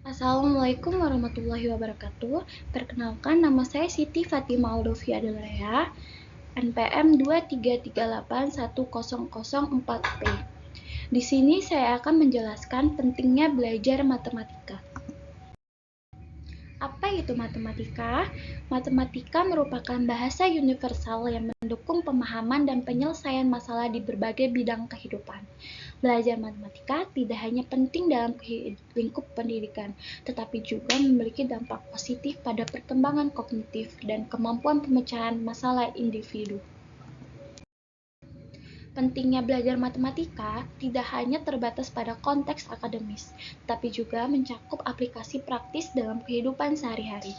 Assalamualaikum warahmatullahi wabarakatuh. Perkenalkan, nama saya Siti Fatima Aldovia Delrea, NPM 233810004P. Di sini saya akan menjelaskan pentingnya belajar matematika. Apa itu matematika? Matematika merupakan bahasa universal yang mendukung pemahaman dan penyelesaian masalah di berbagai bidang kehidupan. Belajar matematika tidak hanya penting dalam lingkup pendidikan, tetapi juga memiliki dampak positif pada perkembangan kognitif dan kemampuan pemecahan masalah individu. Pentingnya belajar matematika tidak hanya terbatas pada konteks akademis, tapi juga mencakup aplikasi praktis dalam kehidupan sehari-hari.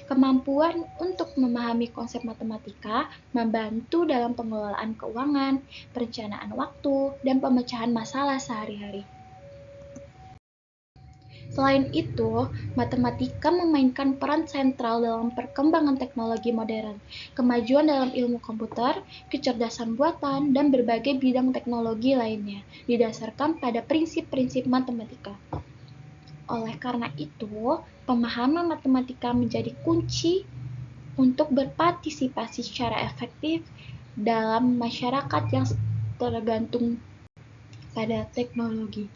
Kemampuan untuk memahami konsep matematika membantu dalam pengelolaan keuangan, perencanaan waktu, dan pemecahan masalah sehari-hari. Selain itu, matematika memainkan peran sentral dalam perkembangan teknologi modern, kemajuan dalam ilmu komputer, kecerdasan buatan, dan berbagai bidang teknologi lainnya, didasarkan pada prinsip-prinsip matematika. Oleh karena itu, pemahaman matematika menjadi kunci untuk berpartisipasi secara efektif dalam masyarakat yang tergantung pada teknologi.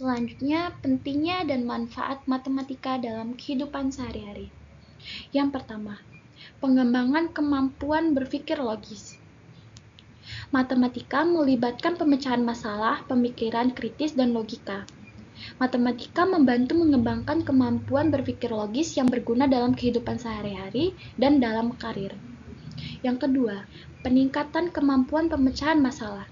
Selanjutnya, pentingnya dan manfaat matematika dalam kehidupan sehari-hari. Yang pertama, pengembangan kemampuan berpikir logis. Matematika melibatkan pemecahan masalah, pemikiran kritis, dan logika. Matematika membantu mengembangkan kemampuan berpikir logis yang berguna dalam kehidupan sehari-hari dan dalam karir. Yang kedua, peningkatan kemampuan pemecahan masalah.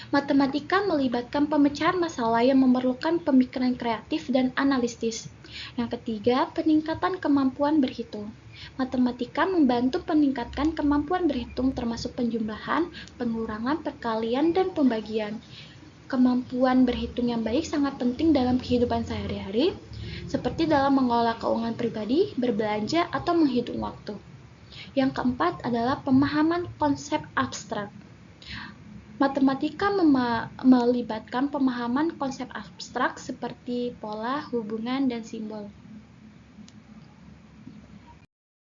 Matematika melibatkan pemecahan masalah yang memerlukan pemikiran kreatif dan analitis. Yang ketiga, peningkatan kemampuan berhitung. Matematika membantu meningkatkan kemampuan berhitung termasuk penjumlahan, pengurangan, perkalian, dan pembagian. Kemampuan berhitung yang baik sangat penting dalam kehidupan sehari-hari, seperti dalam mengelola keuangan pribadi, berbelanja, atau menghitung waktu. Yang keempat adalah pemahaman konsep abstrak. Matematika melibatkan pemahaman konsep abstrak seperti pola, hubungan, dan simbol.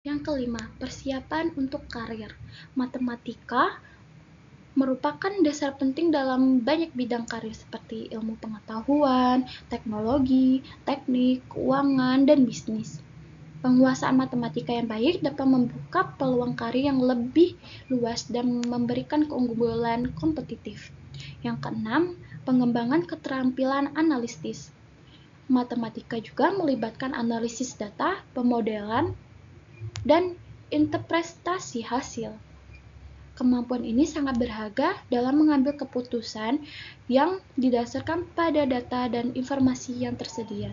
Yang kelima, persiapan untuk karir. Matematika merupakan dasar penting dalam banyak bidang karir seperti ilmu pengetahuan, teknologi, teknik, keuangan, dan bisnis. Penguasaan matematika yang baik dapat membuka peluang karir yang lebih luas dan memberikan keunggulan kompetitif. Yang keenam, pengembangan keterampilan analitis. Matematika juga melibatkan analisis data, pemodelan, dan interpretasi hasil. Kemampuan ini sangat berharga dalam mengambil keputusan yang didasarkan pada data dan informasi yang tersedia.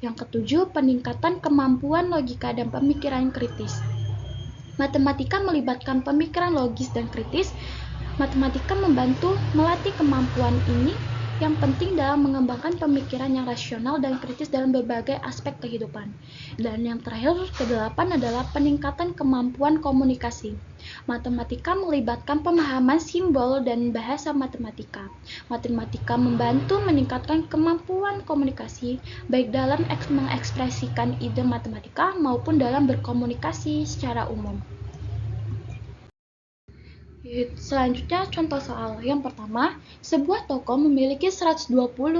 Yang ketujuh, peningkatan kemampuan logika dan pemikiran kritis. Matematika melibatkan pemikiran logis dan kritis. Matematika membantu melatih kemampuan ini yang penting dalam mengembangkan pemikiran yang rasional dan kritis dalam berbagai aspek kehidupan. Dan yang terakhir, kedelapan adalah peningkatan kemampuan komunikasi. Matematika melibatkan pemahaman simbol dan bahasa matematika. Matematika membantu meningkatkan kemampuan komunikasi, baik dalam mengekspresikan ide matematika maupun dalam berkomunikasi secara umum. Selanjutnya contoh soal. Yang pertama, sebuah toko memiliki 120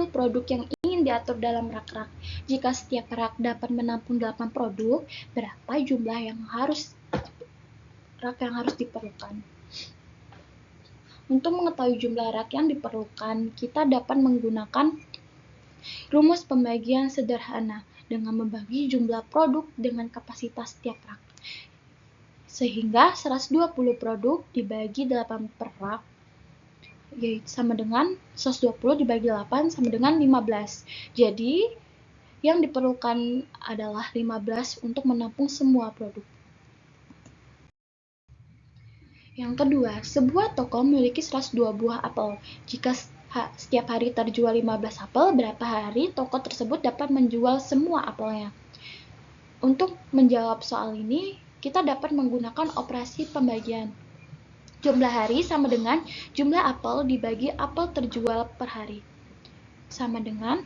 produk yang ingin diatur dalam rak-rak. Jika setiap rak dapat menampung 8 produk, berapa jumlah rak yang harus diperlukan? Untuk mengetahui jumlah rak yang diperlukan, kita dapat menggunakan rumus pembagian sederhana dengan membagi jumlah produk dengan kapasitas setiap rak. Sehingga 120 produk dibagi 8 per rak yaitu sama dengan 120 dibagi 8 sama dengan 15. Jadi yang diperlukan adalah 15 untuk menampung semua produk. Yang kedua, sebuah toko memiliki 102 buah apel. Jika setiap hari terjual 15 apel, berapa hari toko tersebut dapat menjual semua apelnya? Untuk menjawab soal ini, kita dapat menggunakan operasi pembagian. Jumlah hari sama dengan jumlah apel dibagi apel terjual per hari. sama dengan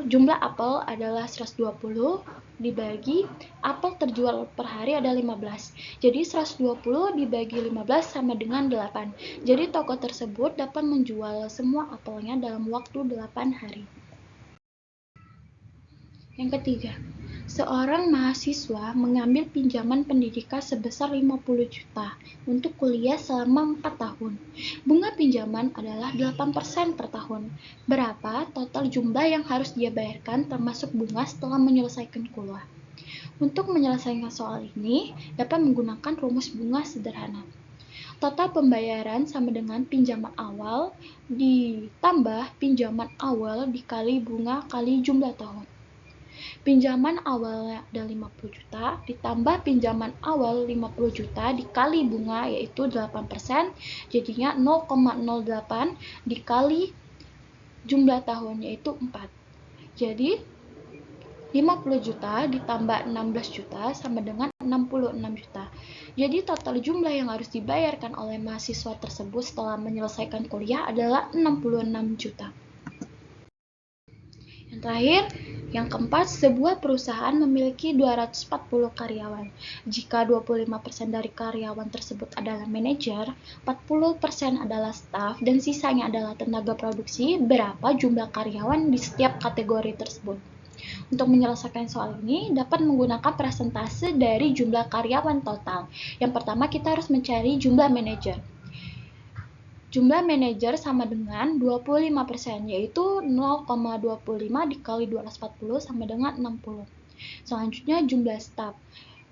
jumlah apel adalah 120 dibagi apel terjual per hari ada 15. Jadi 120 dibagi 15 sama dengan 8. Jadi toko tersebut dapat menjual semua apelnya dalam waktu 8 hari. Yang ketiga, seorang mahasiswa mengambil pinjaman pendidikan sebesar 50 juta untuk kuliah selama 4 tahun. Bunga pinjaman adalah 8% per tahun. Berapa total jumlah yang harus dia bayarkan termasuk bunga setelah menyelesaikan kuliah? Untuk menyelesaikan soal ini, dapat menggunakan rumus bunga sederhana. Total pembayaran sama dengan pinjaman awal ditambah pinjaman awal dikali bunga kali jumlah tahun. Pinjaman awalnya ada 50 juta, ditambah pinjaman awal 50 juta dikali bunga yaitu 8%, jadinya 0,08 dikali jumlah tahun yaitu 4. Jadi 50 juta ditambah 16 juta sama dengan 66 juta. Jadi total jumlah yang harus dibayarkan oleh mahasiswa tersebut setelah menyelesaikan kuliah adalah 66 juta. Yang terakhir, yang keempat, sebuah perusahaan memiliki 240 karyawan. Jika 25% dari karyawan tersebut adalah manajer, 40% adalah staf, dan sisanya adalah tenaga produksi, berapa jumlah karyawan di setiap kategori tersebut? Untuk menyelesaikan soal ini, dapat menggunakan persentase dari jumlah karyawan total. Yang pertama, kita harus mencari jumlah manajer. Jumlah manajer sama dengan 25%, yaitu 0,25 dikali 240 sama dengan 60. Selanjutnya jumlah staf.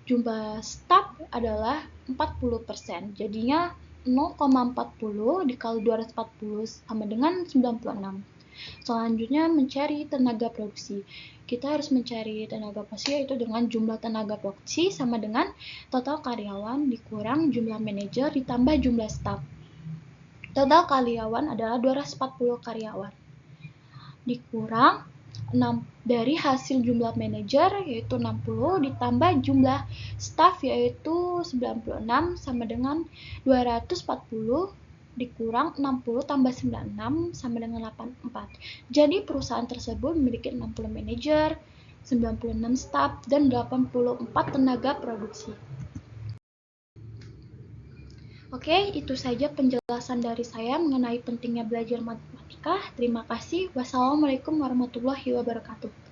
Jumlah staf adalah 40%, jadinya 0,40 dikali 240 sama dengan 96. Selanjutnya mencari tenaga produksi. Kita harus mencari tenaga produksi yaitu dengan jumlah tenaga produksi sama dengan total karyawan dikurang jumlah manajer ditambah jumlah staf. Total karyawan adalah 240 karyawan. Dikurang 6 dari hasil jumlah manajer yaitu 60 ditambah jumlah staf yaitu 96 sama dengan 240 dikurang 60 tambah 96 sama dengan 84. Jadi perusahaan tersebut memiliki 60 manajer, 96 staf, dan 84 tenaga produksi. Oke, itu saja penjelasan dari saya mengenai pentingnya belajar matematika. Terima kasih. Wassalamualaikum warahmatullahi wabarakatuh.